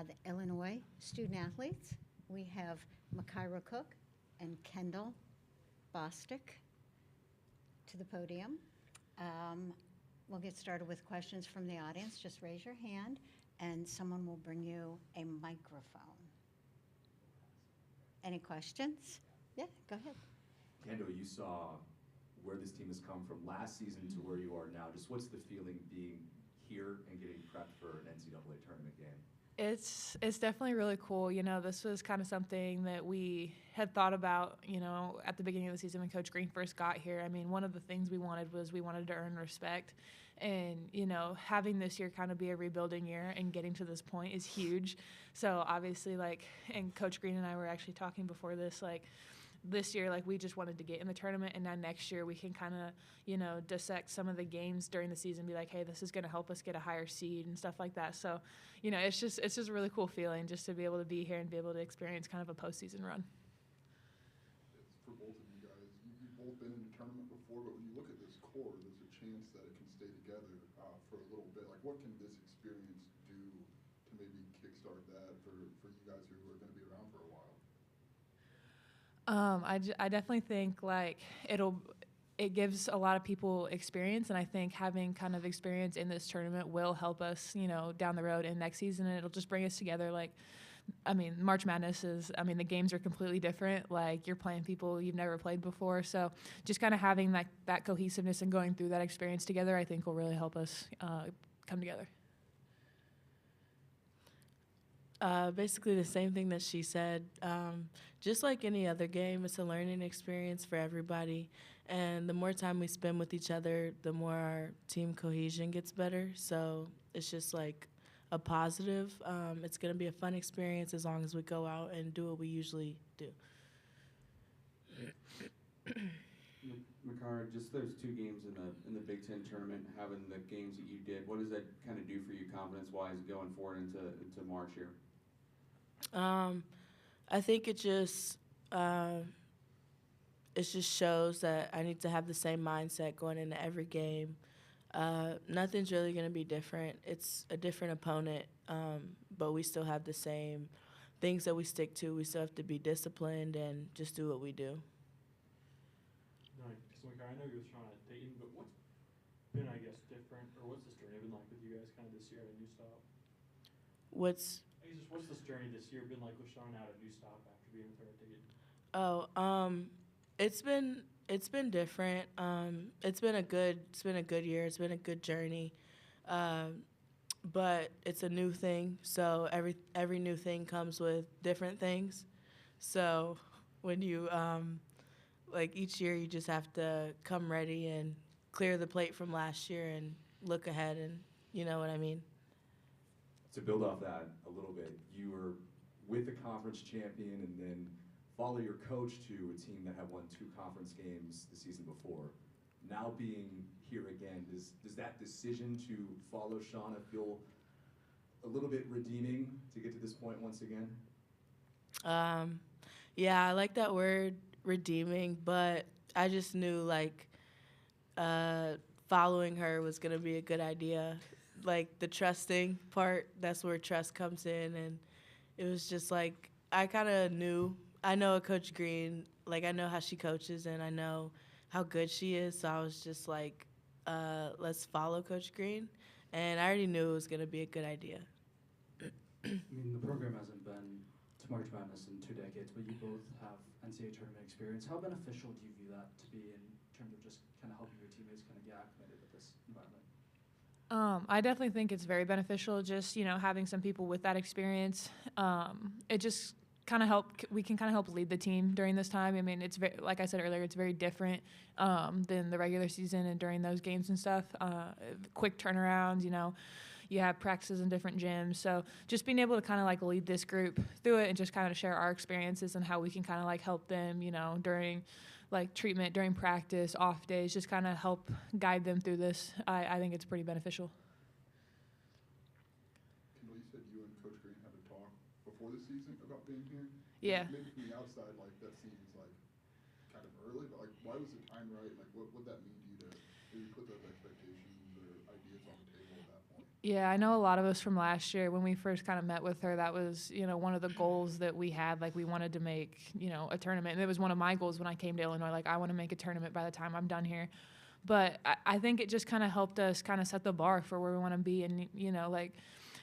the Illinois student athletes. We have Makaira Cook and Kendall Bostic to the podium. We'll get started with questions from the audience. Just raise your hand, and someone will bring you a microphone. Any questions? Yeah, go ahead. Kendall, you saw where this team has come from last season to where you are now. Just what's the feeling being here and getting prepped for an NCAA tournament game? It's definitely really cool. You know, this was kind of something that we had thought about, you know, at the beginning of the season when Coach Green first got here. I mean, one of the things we wanted to earn respect. And, you know, having this year kind of be a rebuilding year and getting to this point is huge. So obviously, like, and Coach Green and I were actually talking before this, like, this year, like, we just wanted to get in the tournament, and now next year we can kind of, you know, dissect some of the games during the season, be like, hey, this is going to help us get a higher seed and stuff like that. So, you know, it's just a really cool feeling just to be able to be here and be able to experience kind of a postseason run. It's for both of you guys. You've both been in a tournament before, but when you look at this core, there's a chance that it can stay together for a little bit. Like, what can this experience do to maybe kickstart that for you guys who are going to be around for a while? I definitely think, like, it gives a lot of people experience, and I think having kind of experience in this tournament will help us, you know, down the road in next season, and it'll just bring us together. Like, I mean, March Madness the games are completely different. Like, you're playing people you've never played before, so just kind of having that cohesiveness and going through that experience together, I think will really help us come together. Basically the same thing that she said. Just like any other game, it's a learning experience for everybody. And the more time we spend with each other, the more our team cohesion gets better. So it's just like a positive. It's going to be a fun experience as long as we go out and do what we usually do. Makaira, just those two games in the Big Ten tournament, having the games that you did, what does that kind of do for you confidence-wise going forward into March here? I think it just shows that I need to have the same mindset going into every game. Nothing's really going to be different. It's a different opponent, but we still have the same things that we stick to. We still have to be disciplined and just do what we do. So, I know you're with Shauna at Dayton, but what's been, I guess, different, or what's this journey been like with you guys kind of this year at a new stop? What's this journey this year been like with Shauna at a new stop after being with her at Dayton? It's been different. It's been a good year. It's been a good journey. But it's a new thing, so every new thing comes with different things. So when you like each year, you just have to come ready and clear the plate from last year and look ahead, and you know what I mean. To build off that a little bit, you were with the conference champion and then follow your coach to a team that had won 2 conference games the season before. Now being here again, does that decision to follow Shauna feel a little bit redeeming to get to this point once again? Yeah, I like that word, redeeming, but I just knew, like, following her was going to be a good idea. Like, the trusting part, that's where trust comes in, and it was just like I kind of knew. I know Coach Green, like, I know how she coaches, and I know how good she is, so I was just like, let's follow Coach Green, and I already knew it was going to be a good idea. I mean, the program hasn't been to March Madness in 2 decades, but you both have NCAA tournament experience. How beneficial do you view that to be in terms of just kind of helping your teammates kind of get acclimated with this environment? I definitely think it's very beneficial, just, you know, having some people with that experience. It just kind of we can kind of help lead the team during this time. I mean, it's very, like I said earlier, it's very different than the regular season and during those games and stuff. Quick turnarounds, you know, you have practices in different gyms. So just being able to kind of like lead this group through it and just kind of share our experiences and how we can kind of like help them, you know, during like treatment, during practice, off days, just kind of help guide them through this. I think it's pretty beneficial. Kendall, you said you and Coach Green had a talk before the season about being here? Yeah. Maybe from the outside, like, that seems like kind of early, but like, why was the time right? Like, what would that mean to you to maybe put those expectations or ideas on the table at that point? Yeah, I know a lot of us from last year, when we first kind of met with her, that was, one of the goals that we had. Like, we wanted to make, a tournament. And it was one of my goals when I came to Illinois. Like, I want to make a tournament by the time I'm done here. But I think it just kind of helped us kind of set the bar for where we want to be. And,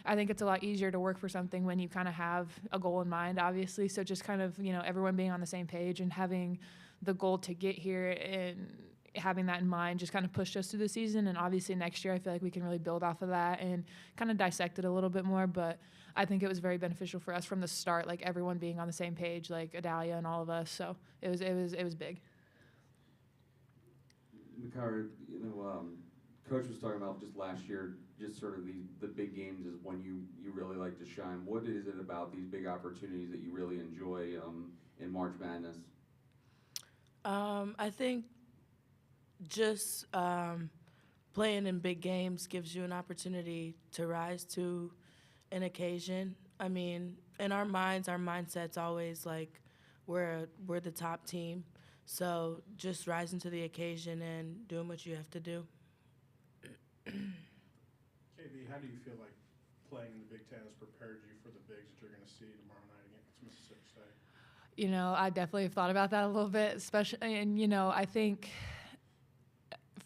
I think it's a lot easier to work for something when you kind of have a goal in mind, obviously. So just kind of, everyone being on the same page and having the goal to get here and having that in mind just kind of pushed us through the season. And obviously next year I feel like we can really build off of that and kind of dissect it a little bit more. But I think it was very beneficial for us from the start, like everyone being on the same page, like Adalia and all of us. So it was big. Makara, Coach was talking about just last year, just sort of the big games is when you really like to shine. What is it about these big opportunities that you really enjoy in March Madness? I think just playing in big games gives you an opportunity to rise to an occasion. I mean, in our minds, our mindset's always like we're the top team. So just rising to the occasion and doing what you have to do. KB, how do you feel like playing in the Big Ten has prepared you for the bigs that you're going to see tomorrow night against Mississippi State? I definitely have thought about that a little bit, especially, and, I think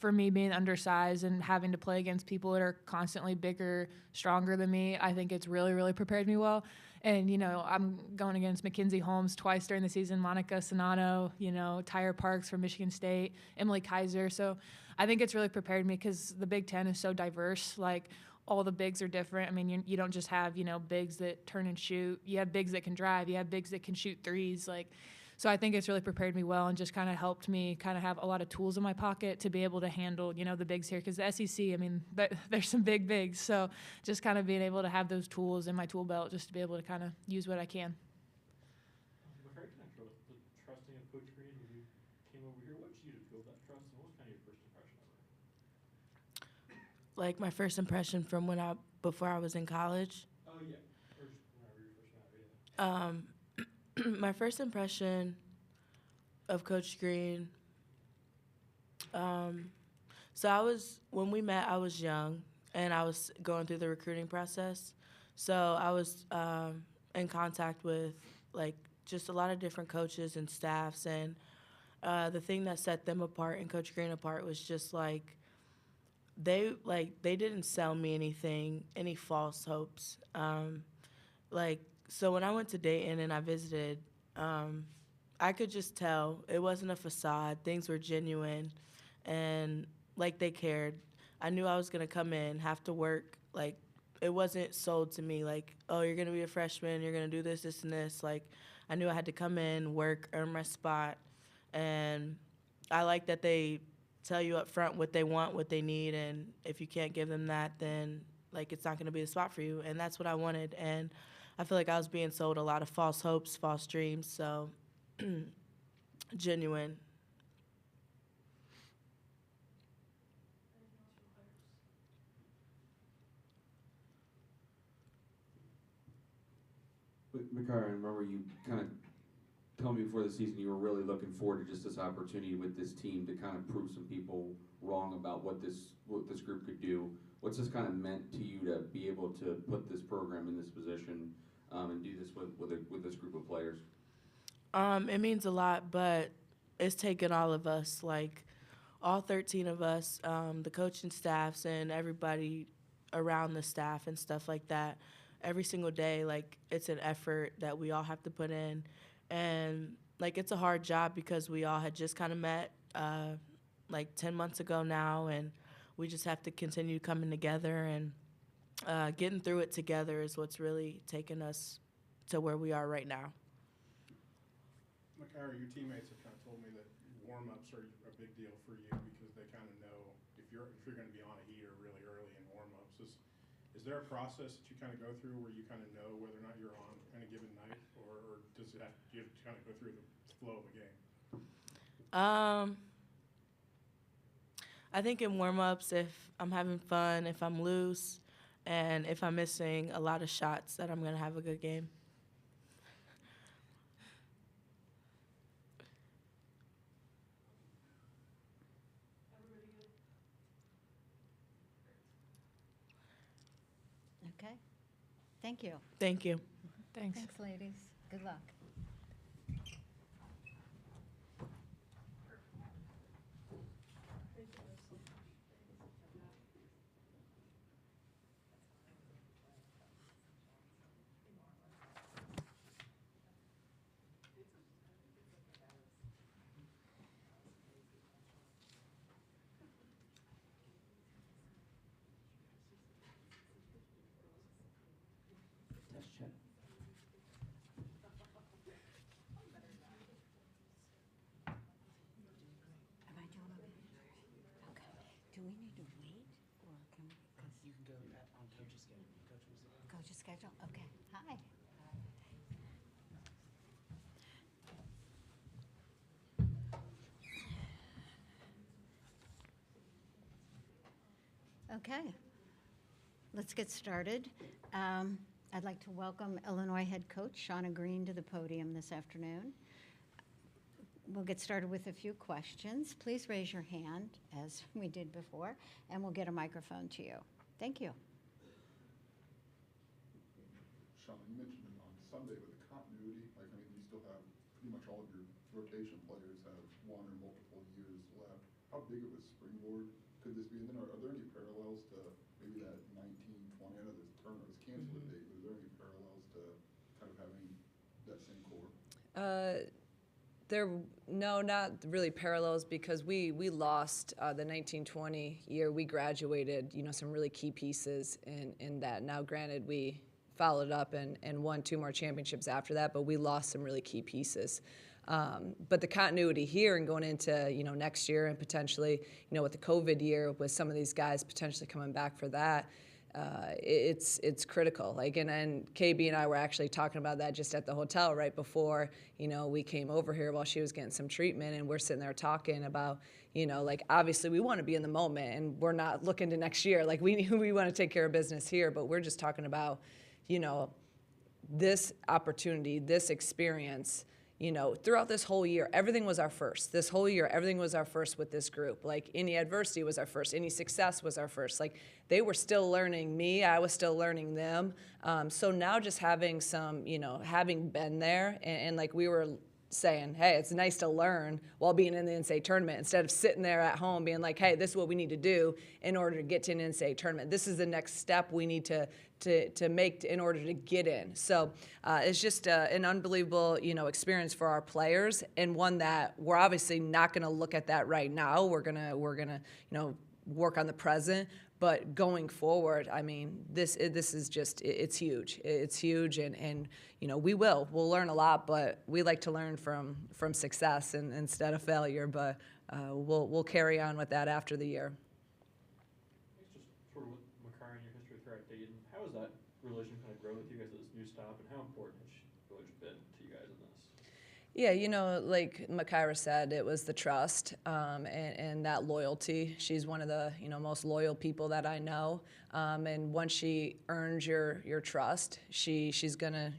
for me being undersized and having to play against people that are constantly bigger, stronger than me, I think it's really, really prepared me well. And, I'm going against Mackenzie Holmes twice during the season, Monica Sonato, Tyra Parks from Michigan State, Emily Kaiser. So I think it's really prepared me because the Big Ten is so diverse. Like, all the bigs are different. I mean, you don't just have, bigs that turn and shoot. You have bigs that can drive. You have bigs that can shoot threes. Like, so I think it's really prepared me well and just kind of helped me kind of have a lot of tools in my pocket to be able to handle, the bigs here. Because the SEC, I mean, there's some big bigs. So just kind of being able to have those tools in my tool belt just to be able to kind of use what I can. Makara, can I throw the trusting of Coach Green when you came over here? What did you do to build that trust, and what was kind of your first impression of her? Like my first impression from before I was in college. Oh, yeah. Or just whenever you first met her, yeah. My first impression of Coach Green, when we met, I was young, and I was going through the recruiting process. So I was in contact with, like, just a lot of different coaches and staffs, and the thing that set them apart and Coach Green apart was just, they didn't sell me any false hopes. So when I went to Dayton and I visited, I could just tell it wasn't a facade. Things were genuine, and they cared. I knew I was gonna come in, have to work. It wasn't sold to me oh, you're gonna be a freshman, you're gonna do this, this, and this. I knew I had to come in, work, earn my spot, and I like that they tell you up front what they want, what they need, and if you can't give them that, then it's not gonna be the spot for you. And that's what I wanted. And I feel like I was being sold a lot of false hopes, false dreams, so genuine. Makara, I remember you kind of told me before the season you were really looking forward to just this opportunity with this team to kind of prove some people wrong about what this group could do. What's this kind of meant to you to be able to put this program in this position and do this with this group of players? It means a lot, but it's taken all of us, all 13 of us, the coaching staffs and everybody around the staff and stuff like that. Every single day, it's an effort that we all have to put in. And, it's a hard job because we all had just kind of met, 10 months ago now, and we just have to continue coming together, and getting through it together is what's really taken us to where we are right now. Makara, your teammates have kind of told me that warm-ups are a big deal for you because they kind of know if you're going to be on a heater really early in warm-ups. Is there a process that you kind of go through where you kind of know whether or not you're on any given night, or do you have to kind of go through the flow of a game? I think in warm-ups, if I'm having fun, if I'm loose, and if I'm missing a lot of shots, that I'm going to have a good game. Thank you. Thank you. Thanks. Thanks, ladies. Good luck. Test check. Am I doing okay? Okay. Do we need to wait, or can we? You can go on coach's schedule. Coach's schedule? Okay. Hi. Okay. Let's get started. I'd like to welcome Illinois head coach Shauna Green to the podium this afternoon. We'll get started with a few questions. Please raise your hand, as we did before, and we'll get a microphone to you. Thank you. Shauna, you mentioned on Sunday with the continuity, like, I mean, you still have pretty much all of your rotation players have 1 or multiple years left. How big of a springboard could this be? And then are there any parallels to maybe that 1920? I know this tournament was canceled a date, but is there any parallels to kind of having that same core? No, not really parallels, because we lost the 1920 year. We graduated, some really key pieces in that. Now, granted, we followed up and won 2 more championships after that, but we lost some really key pieces. But the continuity here and going into, next year and potentially, with the COVID year, with some of these guys potentially coming back for that, it's critical. Like, and KB and I were actually talking about that just at the hotel right before, we came over here while she was getting some treatment, and we're sitting there talking about, like, obviously we want to be in the moment and we're not looking to next year. Like, we want to take care of business here, but we're just talking about, this opportunity, this experience. Throughout this whole year, everything was our first. This whole year, everything was our first with this group. Like, any adversity was our first. Any success was our first. Like, they were still learning me. I was still learning them. So now just having some, having been there and like we were saying, hey, it's nice to learn while being in the NCAA tournament instead of sitting there at home being like, hey, this is what we need to do in order to get to an NCAA tournament. This is the next step we need to make in order to get in. So it's just an unbelievable, experience for our players, and one that we're obviously not going to look at that right now. We're gonna, work on the present. But going forward, I mean, this is just, it's huge. It's huge, and we'll learn a lot, but we like to learn from success instead of failure. But we'll carry on with that after the year. It's just sort of with Makai and your history with her at Dayton. How has that relation kind of grown with you guys at this new stop, and how important has she really been to you guys in this? Yeah, like Makaira said, it was the trust and that loyalty. She's one of the most loyal people that I know, and once she earns your trust, she's gonna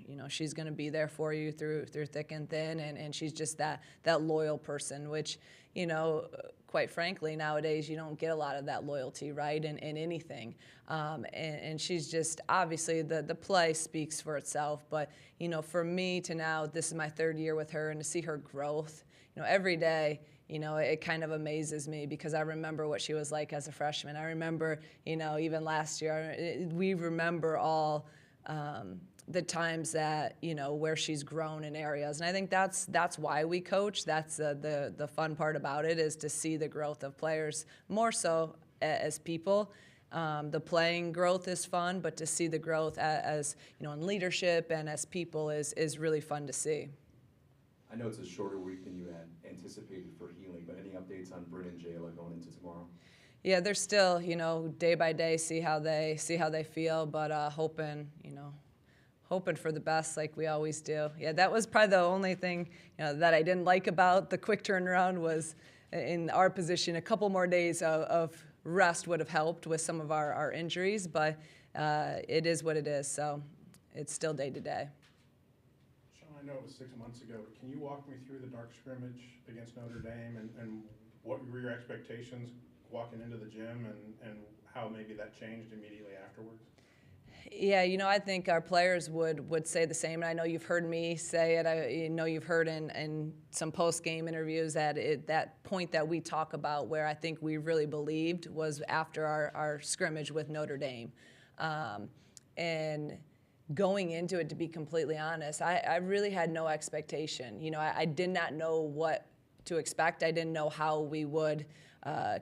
be there for you through thick and thin, and she's just that loyal person, which quite frankly nowadays you don't get a lot of that loyalty, right, in anything, and she's just, obviously the play speaks for itself, but for me to now, this is my 3rd year with her, and to see her growth, every day, it kind of amazes me, because I remember what she was like as a freshman. I remember, even last year, we remember all the times that, where she's grown in areas. And I think that's why we coach. That's the fun part about it, is to see the growth of players, more so as people. The playing growth is fun, but to see the growth as in leadership and as people is really fun to see. I know it's a shorter week than you had anticipated for healing, but any updates on Bryn and Jayla going into tomorrow? Yeah, they're still, day by day, see how they feel, but hoping for the best, like we always do. Yeah, that was probably the only thing that I didn't like about the quick turnaround, was in our position, a couple more days of rest would have helped with some of our injuries, but it is what it is, so it's still day to day. Sean, I know it was 6 months ago, but can you walk me through the dark scrimmage against Notre Dame and what were your expectations walking into the gym and how maybe that changed immediately afterwards? Yeah, I think our players would say the same, and I know you've heard me say it. I know you've heard in some post-game interviews that point that we talk about where I think we really believed was after our scrimmage with Notre Dame. And going into it, to be completely honest, I really had no expectation. I did not know what to expect. I didn't know how we would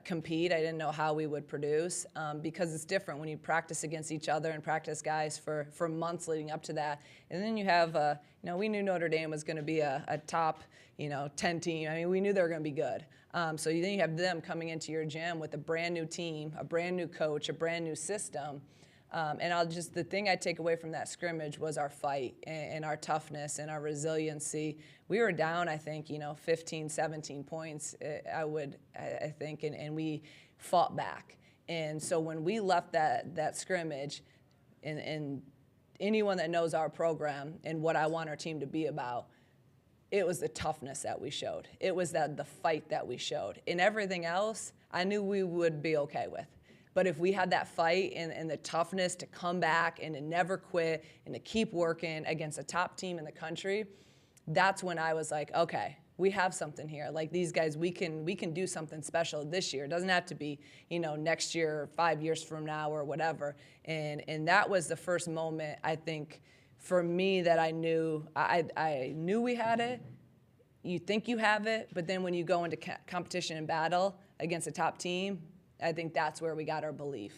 compete. I didn't know how we would produce because it's different when you practice against each other and practice guys for months leading up to that. And then you have, we knew Notre Dame was going to be a top, 10 team. I mean, we knew they were going to be good. So then you have them coming into your gym with a brand new team, a brand new coach, a brand new system. And the thing I take away from that scrimmage was our fight and our toughness and our resiliency. We were down, I think, 15, 17 points, I think, and we fought back. And so when we left that scrimmage, and anyone that knows our program and what I want our team to be about, it was the toughness that we showed. It was the fight that we showed. And everything else, I knew we would be okay with. But if we had that fight and the toughness to come back and to never quit and to keep working against a top team in the country, that's when I was like, okay, we have something here. Like these guys, we can do something special this year. It doesn't have to be, next year or 5 years from now or whatever. And that was the first moment, I think, for me that I knew we had it. You think you have it, but then when you go into competition and battle against a top team, I think that's where we got our belief.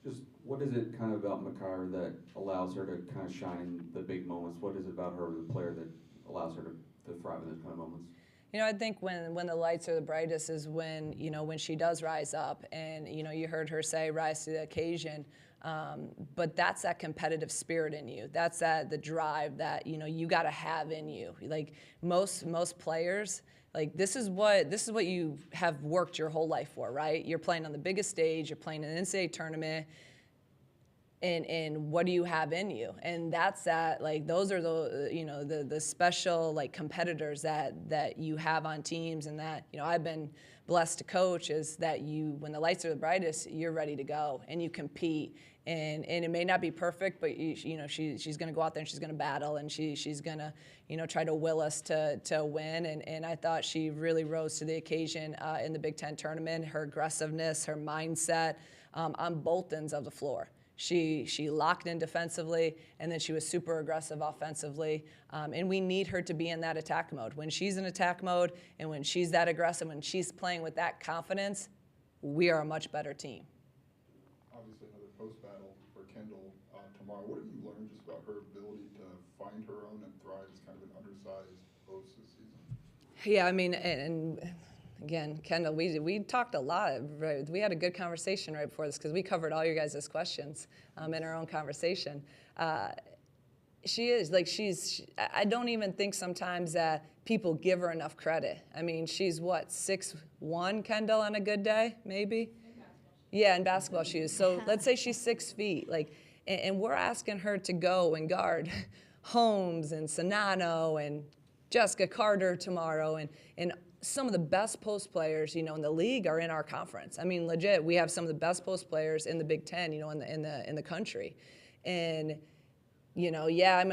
Just what is it kind of about Makira that allows her to kind of shine in the big moments? What is it about her, the player, that allows her to thrive in those kind of moments? I think when the lights are the brightest is when, when she does rise up. And, you heard her say rise to the occasion. But that's that competitive spirit in you. That's the drive that, you got to have in you. Like most players, like this is what you have worked your whole life for, right? You're playing on the biggest stage, you're playing an NCAA tournament, and what do you have in you? And that's that, like those are the special like competitors that you have on teams, and that I've been blessed to coach is that when the lights are the brightest, you're ready to go and you compete. And it may not be perfect, but she's going to go out there and she's going to battle, and she's going to try to will us to win. And I thought she really rose to the occasion in the Big Ten tournament. Her aggressiveness, her mindset on both ends of the floor. She locked in defensively, and then she was super aggressive offensively. And we need her to be in that attack mode. When she's in attack mode and when she's that aggressive, when she's playing with that confidence, we are a much better team. Obviously, another post-battle for Kendall tomorrow. What have you learned just about her ability to find her own and thrive as kind of an undersized post this season? Yeah, I mean, and again, Kendall, we talked a lot. Right? We had a good conversation right before this because we covered all your guys' questions in our own conversation. She is, like, I don't even think sometimes that people give her enough credit. I mean, she's what, 6'1", Kendall, on a good day, maybe? Yeah, in basketball shoes. So let's say she's 6 feet, like, and we're asking her to go and guard Holmes and Sonano and Jessica Carter tomorrow, and some of the best post players, in the league are in our conference. I mean, legit, we have some of the best post players in the Big Ten, in the country, and yeah,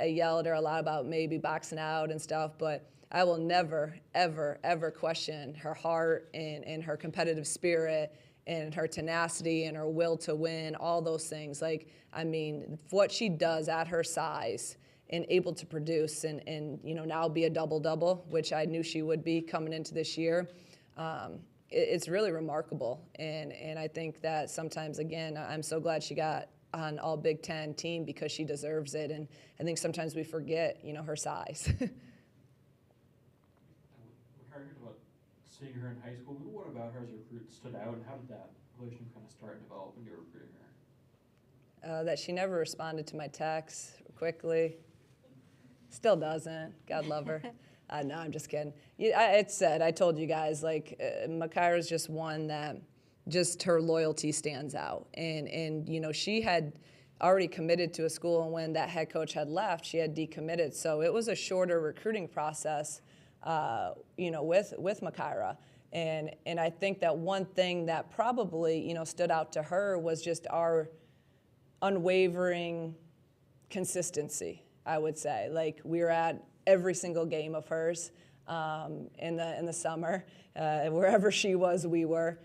I yell at her a lot about maybe boxing out and stuff, but I will never, ever, ever question her heart and her competitive spirit and her tenacity and her will to win, all those things. Like, I mean, what she does at her size and able to produce and now be a double-double, which I knew she would be coming into this year, it's really remarkable. And I think that sometimes, again, I'm so glad she got on all Big Ten team because she deserves it. And I think sometimes we forget, her size. We're talking about seeing her in high school, but what about her as a recruit stood out, and how did that relationship kind of start and develop when you were recruiting her? That she never responded to my texts quickly. Still doesn't. God love her. No, I'm just kidding. I told you guys, like, Makira's just one that just her loyalty stands out. And she had already committed to a school, and when that head coach had left, she had decommitted. So it was a shorter recruiting process, with Makira. And I think that one thing that probably, stood out to her was just our unwavering consistency, I would say. Like, we were at every single game of hers in the summer. Wherever she was, we were.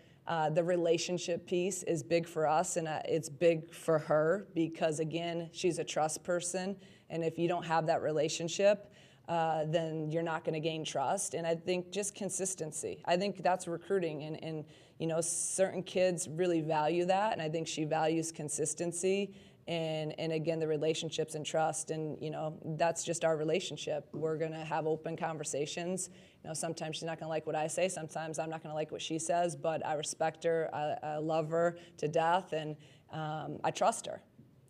The relationship piece is big for us, and it's big for her because, again, she's a trust person, and if you don't have that relationship, then you're not going to gain trust. And I think just consistency. I think that's recruiting, and you know, certain kids really value that, and I think she values consistency. And again, the relationships and trust, and you know, that's just our relationship. We're gonna have open conversations. You know, sometimes she's not gonna like what I say, sometimes I'm not gonna like what she says, but I respect her, I love her to death, and I trust her.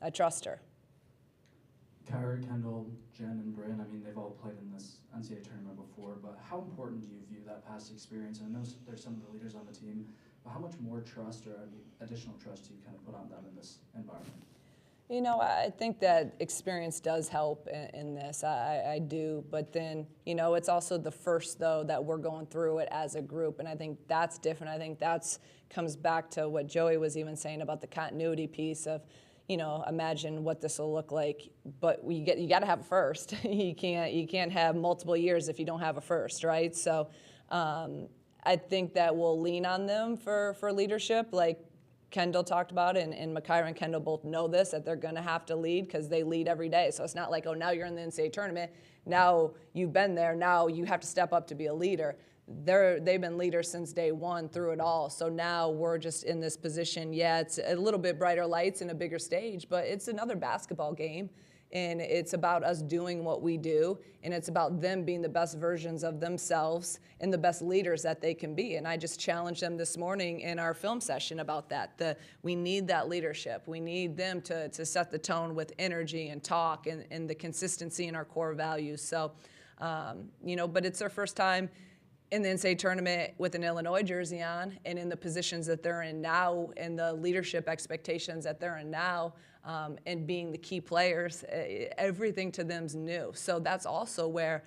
I trust her. Kyra, Kendall, Jen, and Bryn, I mean, they've all played in this NCAA tournament before, but how important do you view that past experience? And I know there's some of the leaders on the team, but how much more trust or additional trust do you kind of put on them in this environment? You know, I think that experience does help in this. I do. But then, you know, it's also the first, though, that we're going through it as a group. And I think that's different. I think that's comes back to what Joey was even saying about the continuity piece of, you know, imagine what this will look like. But you got to have a first. You can't have multiple years if you don't have a first, right? So I think that we'll lean on them for leadership, like Kendall talked about it, and Makaira and Kendall both know this, that they're going to have to lead because they lead every day. So it's not like, oh, now you're in the NCAA tournament, now you've been there, now you have to step up to be a leader. They've been leaders since day one through it all. So now we're just in this position. Yeah, it's a little bit brighter lights and a bigger stage, but it's another basketball game. And it's about us doing what we do, and it's about them being the best versions of themselves and the best leaders that they can be. And I just challenged them this morning in our film session about that. We need that leadership. We need them to set the tone with energy and talk and the consistency in our core values. So, you know, but it's their first time in the NCAA tournament with an Illinois jersey on, and in the positions that they're in now and the leadership expectations that they're in now, and being the key players, everything to them's new. So that's also where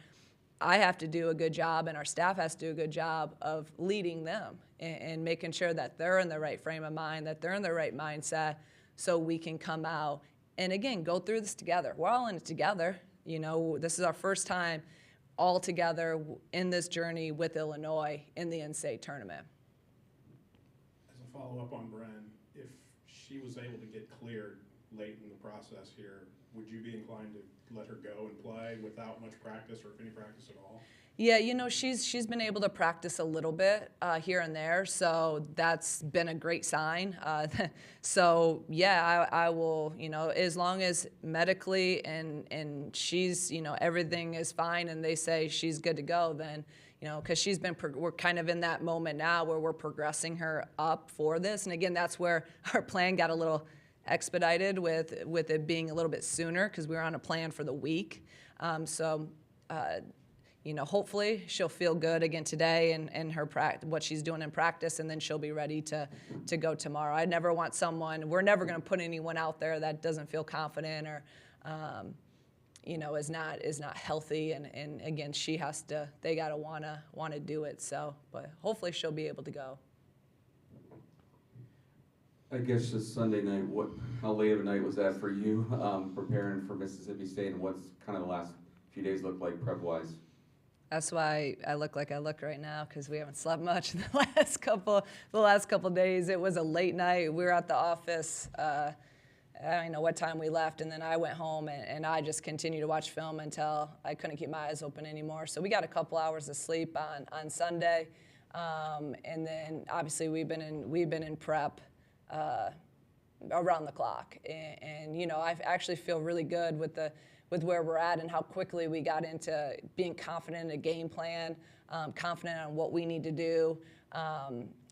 I have to do a good job, and our staff has to do a good job of leading them and making sure that they're in the right frame of mind, that they're in the right mindset, so we can come out and, again, go through this together. We're all in it together. You know, this is our first time all together in this journey with Illinois in the NCAA tournament. As a follow-up on Bren, if she was able to get cleared late in the process here, would you be inclined to let her go and play without much practice, or if any practice at all? Yeah, you know, she's been able to practice a little bit here and there, so that's been a great sign. So yeah, I will, you know, as long as medically and she's, you know, everything is fine and they say she's good to go, then, you know, because we're kind of in that moment now where we're progressing her up for this. And again, that's where our plan got a little expedited with it being a little bit sooner, because we were on a plan for the week. You know, hopefully she'll feel good again today and her what she's doing in practice, and then she'll be ready to go tomorrow. I never want we're never going to put anyone out there that doesn't feel confident or, you know, is not healthy. And again, they got to want to do it. So, but hopefully she'll be able to go. I guess this Sunday night, how late of a night was that for you, preparing for Mississippi State, and what's kind of the last few days look like prep-wise? That's why I look like I look right now, because we haven't slept much the last couple days. It was a late night. We were at the office. I don't know what time we left, and then I went home and I just continued to watch film until I couldn't keep my eyes open anymore. So we got a couple hours of sleep on Sunday, and then obviously we've been in prep around the clock. And you know, I actually feel really good with where we're at and how quickly we got into being confident in a game plan, confident on what we need to do.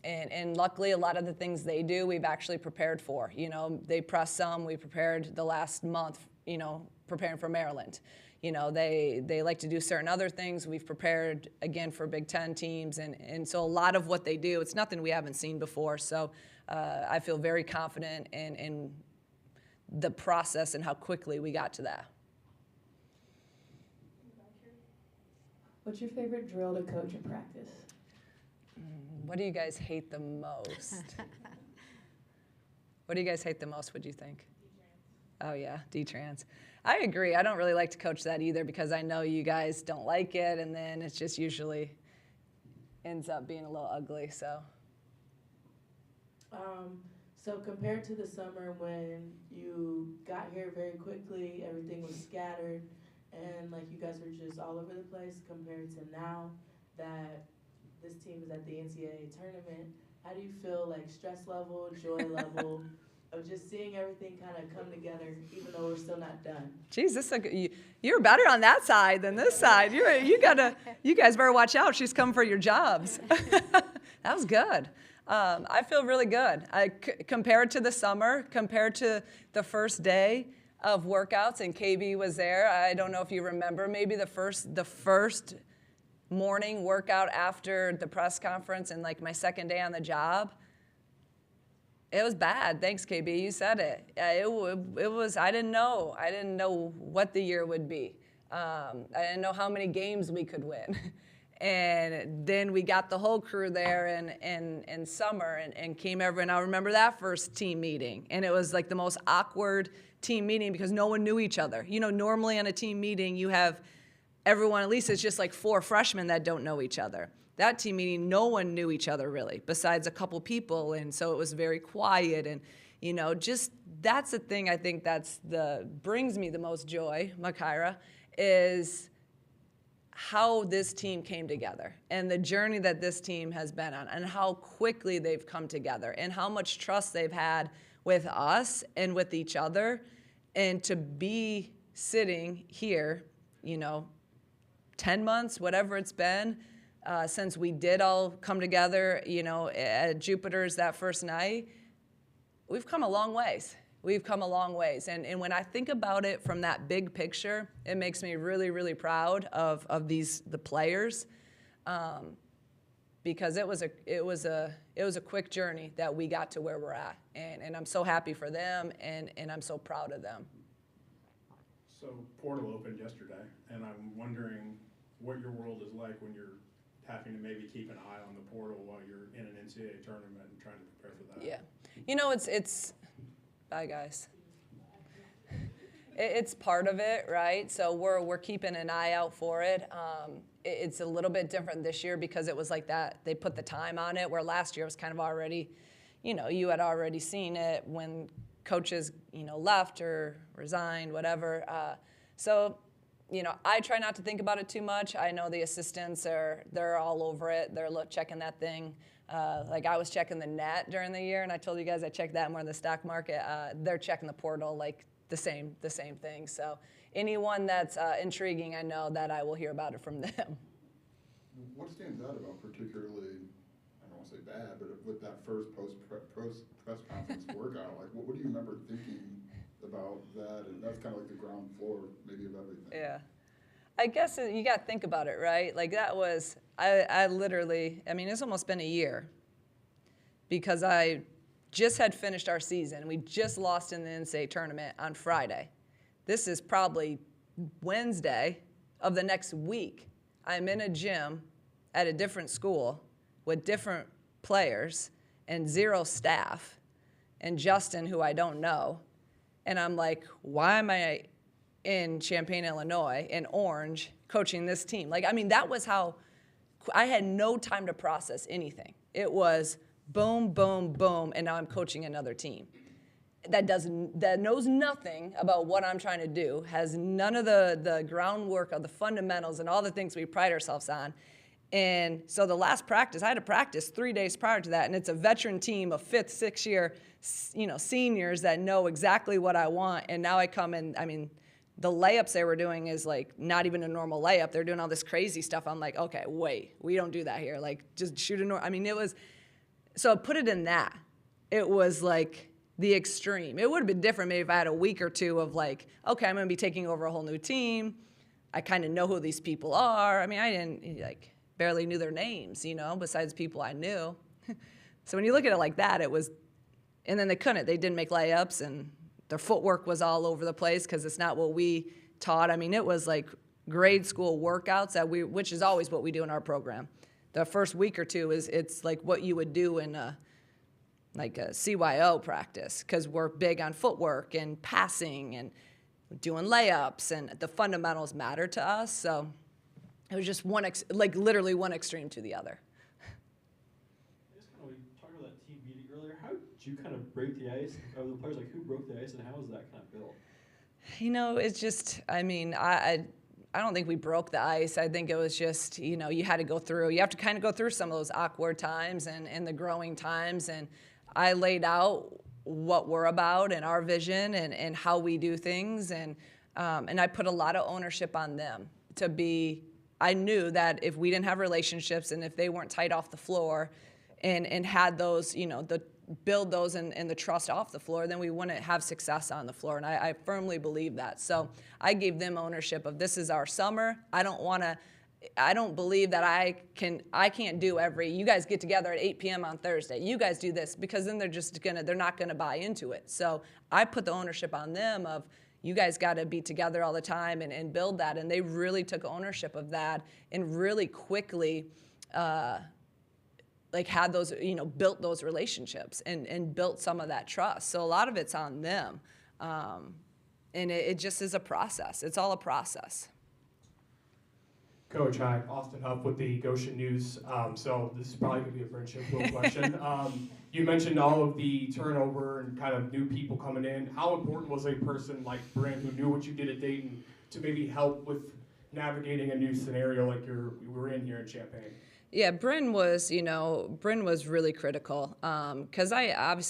And luckily, a lot of the things they do, we've actually prepared for. You know, they press some. We prepared the last month, you know, preparing for Maryland. You know, they like to do certain other things. We've prepared, again, for Big Ten teams. And so a lot of what they do, it's nothing we haven't seen before. So I feel very confident in the process and how quickly we got to that. What's your favorite drill to coach in practice? What do you guys hate the most? What do you guys hate the most, would you think? Oh, yeah, D-Trans. I agree. I don't really like to coach that either because I know you guys don't like it, and then it's just usually ends up being a little ugly, so. So compared to the summer when you got here very quickly, everything was scattered, and like you guys were just all over the place, compared to now that this team is at the NCAA tournament, how do you feel, like stress level, joy level, of just seeing everything kind of come together, even though we're still not done? Geez, you're better on that side than this side. You guys better watch out. She's coming for your jobs. That was good. I feel really good. Compared to the summer, compared to the first day of workouts, and KB was there. I don't know if you remember, maybe the first morning workout after the press conference and like my second day on the job. It was bad. Thanks, KB. You said it. It was. I didn't know. I didn't know what the year would be. I didn't know how many games we could win. And then we got the whole crew there in summer and came over. And I remember that first team meeting. And it was like the most awkward team meeting because no one knew each other. You know, normally on a team meeting, you have everyone, at least it's just like 4 freshmen that don't know each other. That team meeting, no one knew each other really, besides a couple people, and so it was very quiet. And you know, just that's the thing I think brings me the most joy, Makaira, is how this team came together and the journey that this team has been on, and how quickly they've come together, and how much trust they've had with us and with each other, and to be sitting here, you know, 10 months, whatever it's been. Since we did all come together, you know, at Jupiter's that first night, we've come a long ways. We've come a long ways. And when I think about it from that big picture, it makes me really, really proud of the players, because it was a quick journey that we got to where we're at. And I'm so happy for them, and I'm so proud of them. So portal opened yesterday, and I'm wondering what your world is like when you're having to maybe keep an eye on the portal while you're in an NCAA tournament and trying to prepare for that. Yeah. You know, it's bye, guys. It's part of it, right? So we're keeping an eye out for it. It's a little bit different this year because it was like that. They put the time on it, where last year was kind of already, you know, you had already seen it when coaches, you know, left or resigned, whatever. So, you know, I try not to think about it too much. I know the assistants they're all over it. They're checking that thing. Like I was checking the net during the year, and I told you guys I checked that more in the stock market. They're checking the portal like the same thing. So anyone that's intriguing, I know that I will hear about it from them. What stands out about particularly, I don't want to say bad, but with that first press conference workout, like what do you remember thinking about that? And that's kind of like the ground floor maybe of everything. Yeah. I guess you got to think about it, right? Like that was, I literally, I mean, it's almost been a year because I just had finished our season. We just lost in the NCAA tournament on Friday. This is probably Wednesday of the next week. I'm in a gym at a different school with different players and 0 staff and Justin, who I don't know. And I'm like, why am I in Champaign, Illinois, in Orange, coaching this team? Like, I mean, that was how I had no time to process anything. It was boom, boom, boom, and now I'm coaching another team that knows nothing about what I'm trying to do, has none of the groundwork of the fundamentals and all the things we pride ourselves on. And so the last practice, I had to practice 3 days prior to that, and it's a veteran team of 5th, 6th year, you know, seniors that know exactly what I want. And now I come in, I mean, the layups they were doing is like not even a normal layup. They're doing all this crazy stuff. I'm like, okay, wait, we don't do that here. Like, just shoot a normal. I mean, it was, so put it in that. It was like the extreme. It would have been different maybe if I had a week or two of like, okay, I'm going to be taking over a whole new team. I kind of know who these people are. I mean, I didn't, like, barely knew their names, you know, besides people I knew. So when you look at it like that, it was, and then they didn't make layups, and their footwork was all over the place because it's not what we taught. I mean, it was like grade school workouts which is always what we do in our program. The first week or two it's like what you would do in like a CYO practice, because we're big on footwork and passing and doing layups, and the fundamentals matter to us. So it was just literally one extreme to the other. I guess kind of, we talked about that team meeting earlier. How did you kind of break the ice? Or the players, like, who broke the ice, and how was that kind of built? You know, it's just, I mean, I don't think we broke the ice. I think it was just, you know, you have to kind of go through some of those awkward times and the growing times. And I laid out what we're about and our vision and how we do things. And I put a lot of ownership on them to be, I knew that if we didn't have relationships and if they weren't tight off the floor and had those, you know, build those and the trust off the floor, then we wouldn't have success on the floor. And I firmly believe that. So I gave them ownership of, this is our summer. I don't believe that I can't do you guys get together at 8 p.m. on Thursday. You guys do this, because then they're not gonna buy into it. So I put the ownership on them of, you guys gotta be together all the time and build that. And they really took ownership of that and really quickly, had those, you know, built those relationships and built some of that trust. So a lot of it's on them. And it just is a process. It's all a process. Coach, hi, Austin Huff with the Goshen News. So this is probably going to be a friendship question. You mentioned all of the turnover and kind of new people coming in. How important was a person like Bryn, who knew what you did at Dayton, to maybe help with navigating a new scenario like we were in here in Champaign? Yeah, Bryn was really critical, because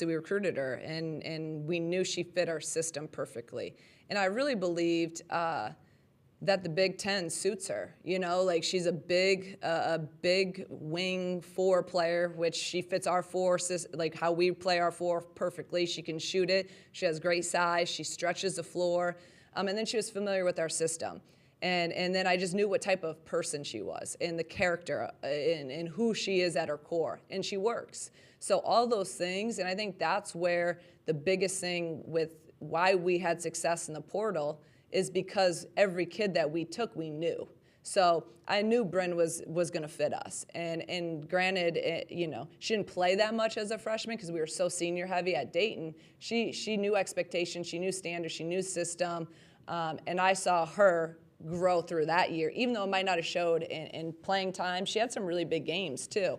we recruited her and we knew she fit our system perfectly. And I really believed that the Big Ten suits her. You know, like, she's a big wing 4 player, which she fits our 4, like how we play our 4 perfectly. She can shoot it. She has great size. She stretches the floor. And then she was familiar with our system. And then I just knew what type of person she was and the character and who she is at her core. And she works. So all those things, and I think that's where the biggest thing with why we had success in the portal is because every kid that we took, we knew. So I knew Bryn was going to fit us. And granted, you know, she didn't play that much as a freshman because we were so senior heavy at Dayton. She knew expectations, she knew standards, she knew system. And I saw her grow through that year, even though it might not have showed in playing time. She had some really big games too.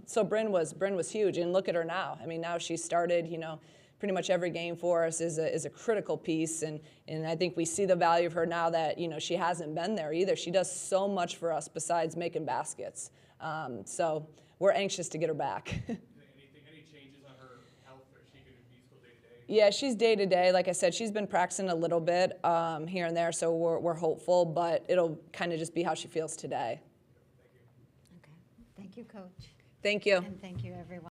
So Bryn was huge, and look at her now. I mean, now she started, you know, pretty much every game for us is a critical piece, and I think we see the value of her now that, you know, she hasn't been there either. She does so much for us besides making baskets. So we're anxious to get her back. Yeah, she's day-to-day. Like I said, she's been practicing a little bit here and there, so we're hopeful, but it'll kind of just be how she feels today. Okay. Thank you, Coach. Thank you. And thank you, everyone.